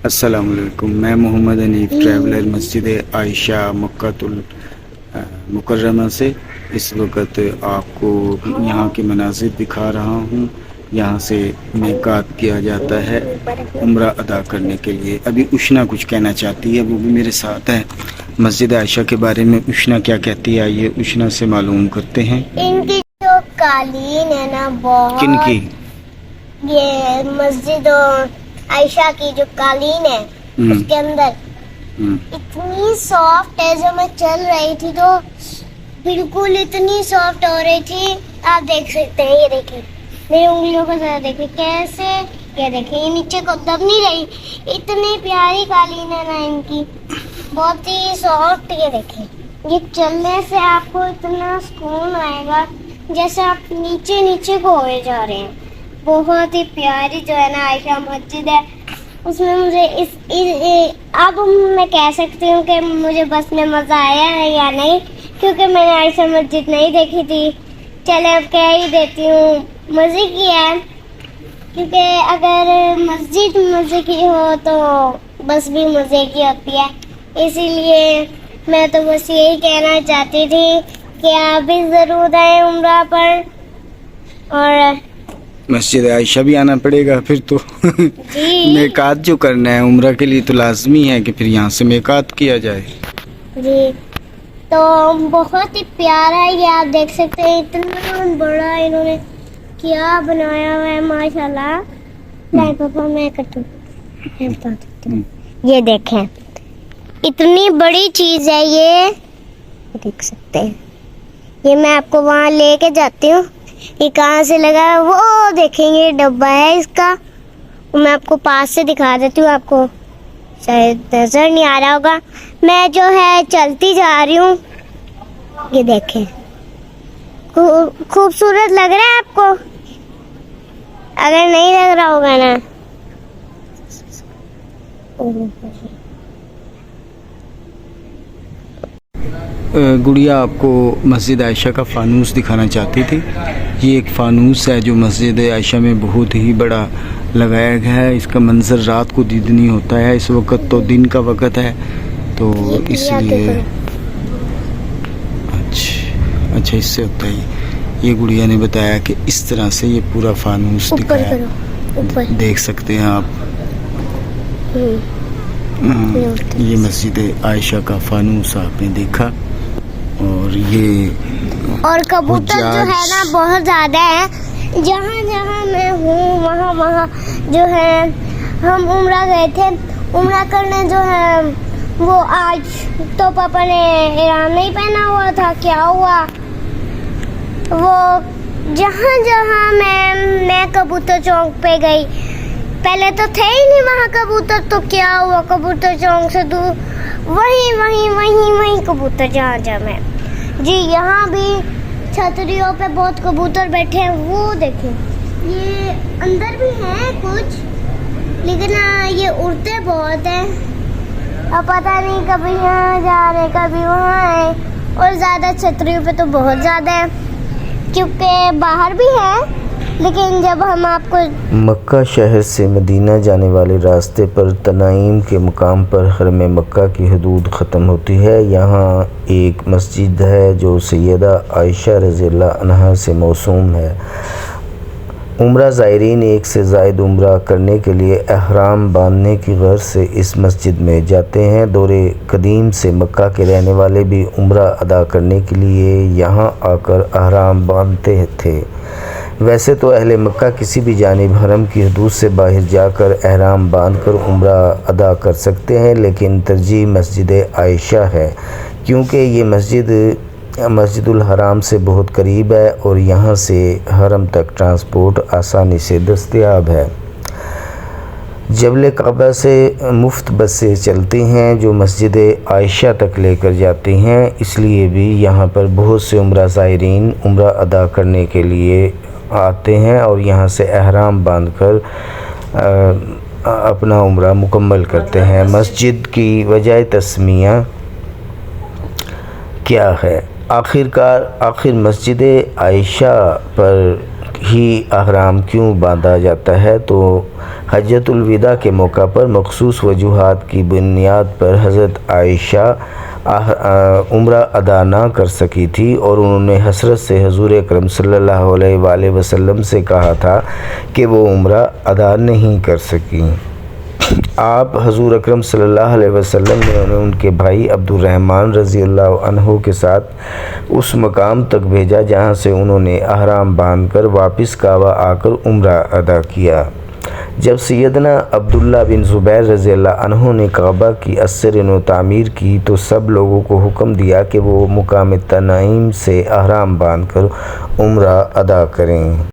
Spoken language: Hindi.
अस्सलामुअलैकुम। मैं मोहम्मद हनीफ ट्रैवलर मस्जिद आयशा मक्कातुल मुकर्रमा से इस वक्त आपको यहाँ के मनाज़िर दिखा रहा हूँ। यहाँ से मिकात किया जाता है उम्रा अदा करने के लिए। अभी उष्ना कुछ कहना चाहती है, वो भी मेरे साथ है। मस्जिद आयशा के बारे में उष्ना क्या कहती है, आइए उष्ना से मालूम करते हैं। इनकी जो कालीन है ना, बहुत किनकी? ये मस्जिद आयशा की जो कालीन है उसके अंदर इतनी सॉफ्ट है। जब मैं चल रही थी तो बिल्कुल इतनी सॉफ्ट हो रही थी। आप देख सकते हैं, ये देखिए मेरी उंगलियों को जरा देखिए कैसे, ये देखिए ये नीचे को दब नहीं रही। इतनी प्यारी कालीन है ना इनकी, बहुत ही सॉफ्ट। ये देखिए, ये चलने से आपको इतना सुकून आएगा जैसे आप नीचे नीचे को होए जा रहे हैं। बहुत ही प्यारी जो है ना आयशा मस्जिद है, उसमें मुझे अब मैं कह सकती हूँ कि मुझे बस में मज़ा आया है या नहीं, क्योंकि मैंने आयशा मस्जिद नहीं देखी थी। चले अब कह ही देती हूँ, मज़े की है। क्योंकि अगर मस्जिद मज़े की हो तो बस भी मज़े की होती है। इसीलिए मैं तो बस यही कहना चाहती थी कि आप भी ज़रूर आए उम्रा पर। और मस्जिद आयशा भी आना पड़ेगा फिर तो। मिकात जो करना है उम्रा के लिए तो लाजमी है कि फिर यहाँ से मिकात किया जाए जी। तो बहुत ही प्यारा है, ये आप देख सकते हैं। इतना बड़ा इन्होंने क्या बनाया हुआ है माशाल्लाह। नहीं पापा मैं कटूं, ये देखें इतनी बड़ी चीज है ये, देख सकते हैं। ये मैं आपको वहाँ लेके जाती हूँ। ये कहाँ से लगा है वो देखेंगे, डब्बा है इसका। मैं आपको पास से दिखा देती हूँ, आपको शायद नजर नहीं आ रहा होगा। मैं जो है चलती जा रही हूँ, ये देखें खूबसूरत लग रहा है आपको। अगर नहीं लग रहा होगा ना, गुड़िया आपको मस्जिद आयशा का फ़ानूस दिखाना चाहती थी। ये एक फ़ानूस है जो मस्जिद आयशा में बहुत ही बड़ा लगाया गया है। इसका मंजर रात को दीदनी होता है। इस वक्त तो दिन का वक्त है तो इसलिए अच्छा इससे होता है। ये गुड़िया ने बताया कि इस तरह से ये पूरा फ़ानूस दिखाया, देख सकते हैं आप। ये मस्जिद आयशा का फ़ानूस आपने देखा। और कबूतर जो है ना बहुत ज़्यादा है। जहाँ जहाँ मैं हूँ वहाँ वहाँ जो है, हम उम्रा गए थे। उम्रा करने जो है वो आज तो पापा ने इहराम नहीं पहना हुआ था। क्या हुआ, वो जहाँ जहाँ मैं कबूतर चौक पे गई, पहले तो थे ही नहीं वहाँ कबूतर। तो क्या हुआ, कबूतर चौक से दूर वहीं कबूतर जहाँ मैं जी। यहाँ भी छतरियों पे बहुत कबूतर बैठे हैं, वो देखें। ये अंदर भी हैं कुछ, लेकिन ये उड़ते बहुत हैं। अब पता नहीं कभी यहाँ जा रहे कभी वहाँ आए। और ज़्यादा छतरियों पे तो बहुत ज़्यादा है, क्योंकि बाहर भी है। लेकिन जब हम आपको मक्का शहर से मदीना जाने वाले रास्ते पर तनाइम के मुकाम पर हरम मक्का की हदूद ख़त्म होती है। यहाँ एक मस्जिद है जो सैयदा आयशा रज़ियल्लाहु अन्हा से मौसूम है। उम्रा ज़ायरीन एक से ज़ायद उम्रा करने के लिए एहराम बांधने की गर्ज से इस मस्जिद में जाते हैं। दौरे कदीम से मक्का के रहने वाले भी उम्रा अदा करने के लिए यहाँ आकर एहराम बांधते थे। वैसे तो अहले मक्का किसी भी जानिब हरम की हदूद से बाहर जाकर एहराम बांधकर उम्रा अदा कर सकते हैं, लेकिन तरजीह मस्जिद आयशा है, क्योंकि ये मस्जिदुल हराम से बहुत करीब है और यहाँ से हरम तक ट्रांसपोर्ट आसानी से दस्तयाब है। जबल काबा से मुफ्त बसें चलती हैं जो मस्जिद आयशा तक लेकर जाती हैं। इसलिए भी यहाँ पर बहुत से उम्रा ज़ायरीन उम्रा अदा करने के लिए आते हैं और यहाँ से एहराम बांधकर अपना उम्रा मुकम्मल करते हैं। मस्जिद की वजह तस्मिया क्या है? आखिर मस्जिद आयशा पर ही अहराम क्यों बांधा जाता है? तो हज्जतुल विदा के मौका पर मखसूस वजूहात की बुनियाद पर हज़रत आयशा उम्रा अदा ना कर सकी थी और उन्होंने हसरत से हुज़ूर अकरम सल्लल्लाहु अलैहि वसल्लम से कहा था कि वो उम्रा अदा नहीं कर सकी। आप हज़ूर अकरम सल्लल्लाहु अलैहि वसल्लम ने उन्हें उनके भाई अब्दुर्रहमान रज़ियल्लाहु अन्हु के साथ उस मकाम तक भेजा जहां से उन्होंने अहराम बांधकर वापस काबा आकर उम्रा अदा किया। जब सैयदना अब्दुल्ला बिन ज़ुबैर रज़ियल्लाहु अन्हु ने काबा की अस्सर तामीर की तो सब लोगों को हुक्म दिया कि वो मुकाम तनाइम से अहराम बांधकर उम्रा अदा करें।